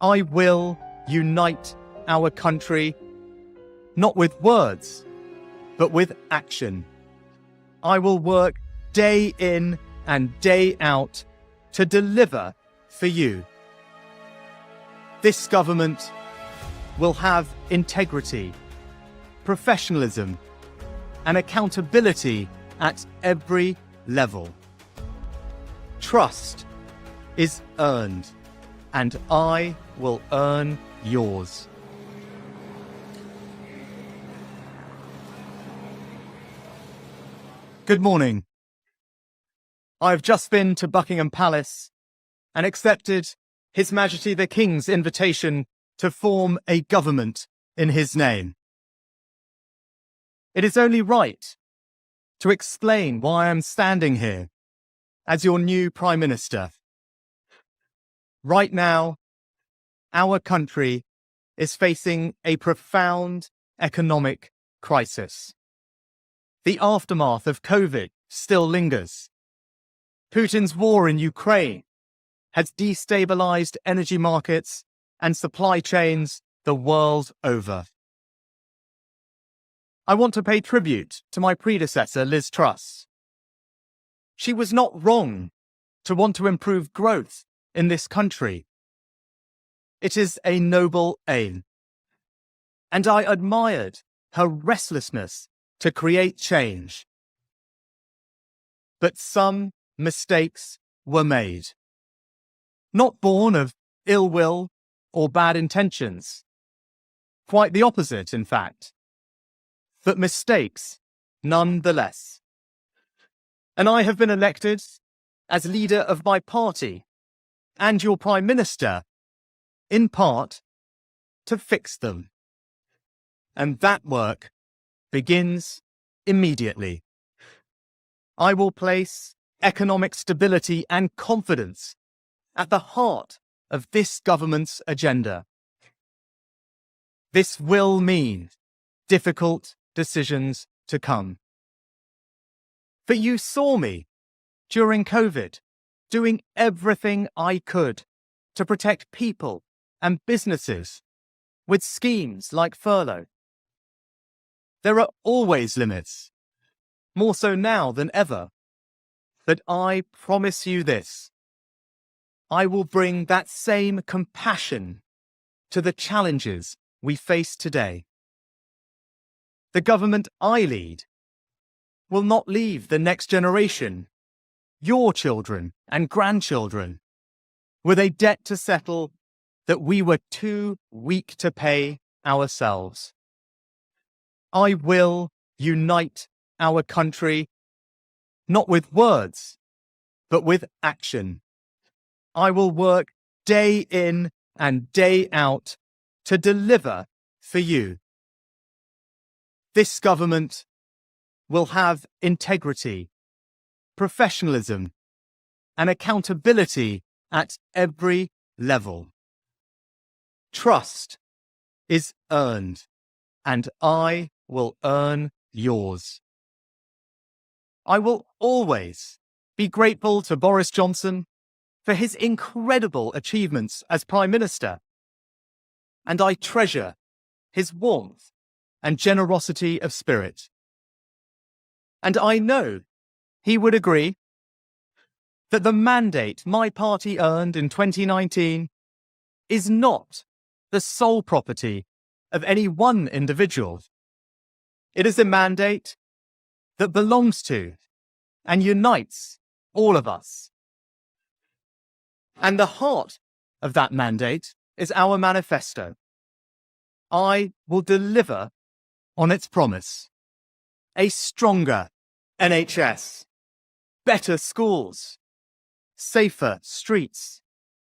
I will unite our country, not with words, but with action. I will work day in and day out to deliver for you. This government will have integrity, professionalism, and accountability at every level. Trust is earned, and I will earn yours. Good morning. I've just been to Buckingham Palace and accepted His Majesty the King's invitation to form a government in his name. It is only right to explain why I'm standing here as your new Prime Minister. Right now, our country is facing a profound economic crisis. The aftermath of COVID still lingers. Putin's war in Ukraine has destabilized energy markets and supply chains the world over. I want to pay tribute to my predecessor, Liz Truss. She was not wrong to want to improve growth in this country. It is a noble aim, and I admired her restlessness to create change. But some mistakes were made, not born of ill will or bad intentions. Quite the opposite, in fact. But mistakes nonetheless. And I have been elected as leader of my party and your Prime Minister, in part, to fix them. And that work begins immediately. I will place economic stability and confidence at the heart of this government's agenda. This will mean difficult decisions to come. But you saw me during COVID doing everything I could to protect people and businesses with schemes like furlough. There are always limits, more so now than ever. But I promise you this: I will bring that same compassion to the challenges we face today. The government I lead will not leave the next generation, your children and grandchildren, with a debt to settle that we were too weak to pay ourselves. I will unite our country, not with words, but with action. I will work day in and day out to deliver for you. This government will have integrity, professionalism, and accountability at every level. Trust is earned, and I will earn yours. I will always be grateful to Boris Johnson for his incredible achievements as Prime Minister, and I treasure his warmth and generosity of spirit. And I know he would agree that the mandate my party earned in 2019 is not the sole property of any one individual. It is a mandate that belongs to and unites all of us. And the heart of that mandate is our manifesto. I will deliver on its promise: a stronger NHS, better schools, safer streets,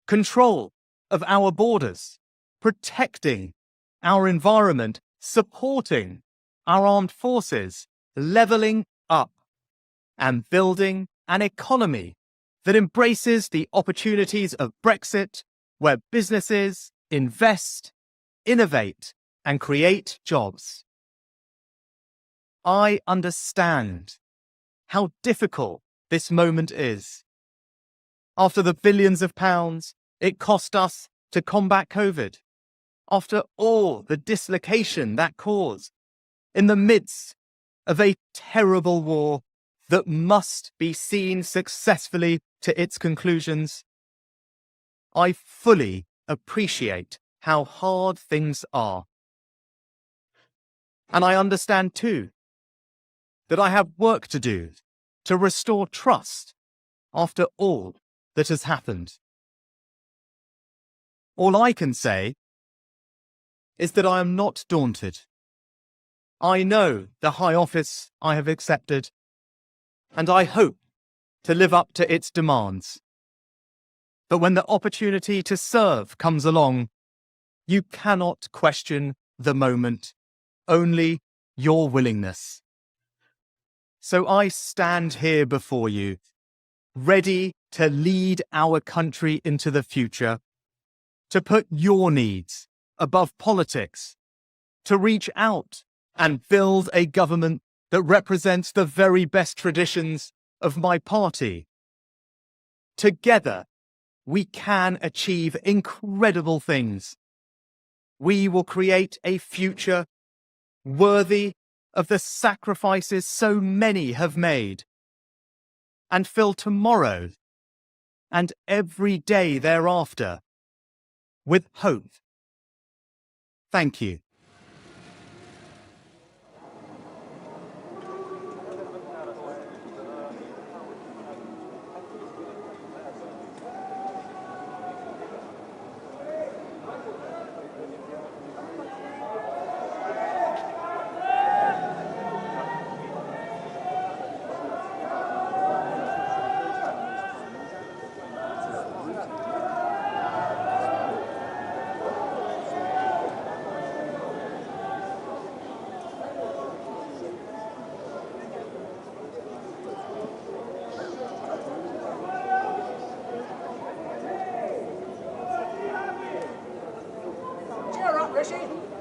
control of our borders, protecting our environment, supporting our armed forces, levelling up, and building an economy that embraces the opportunities of Brexit, where businesses invest, innovate, and create jobs. I understand how difficult this moment is. After the billions of pounds it cost us to combat COVID, after all the dislocation that caused, in the midst of a terrible war that must be seen successfully to its conclusions. I fully appreciate how hard things are. And I understand too that I have work to do to restore trust after all that has happened. All I can say is that I am not daunted. I know the high office I have accepted, and I hope to live up to its demands. But when the opportunity to serve comes along, you cannot question the moment, only your willingness. So I stand here before you, ready to lead our country into the future, to put your needs above politics, to reach out and build a government that represents the very best traditions of my party. Together, we can achieve incredible things. We will create a future worthy of the sacrifices so many have made, and fill tomorrow and every day thereafter with hope. Thank you. Cheer up, Rishi.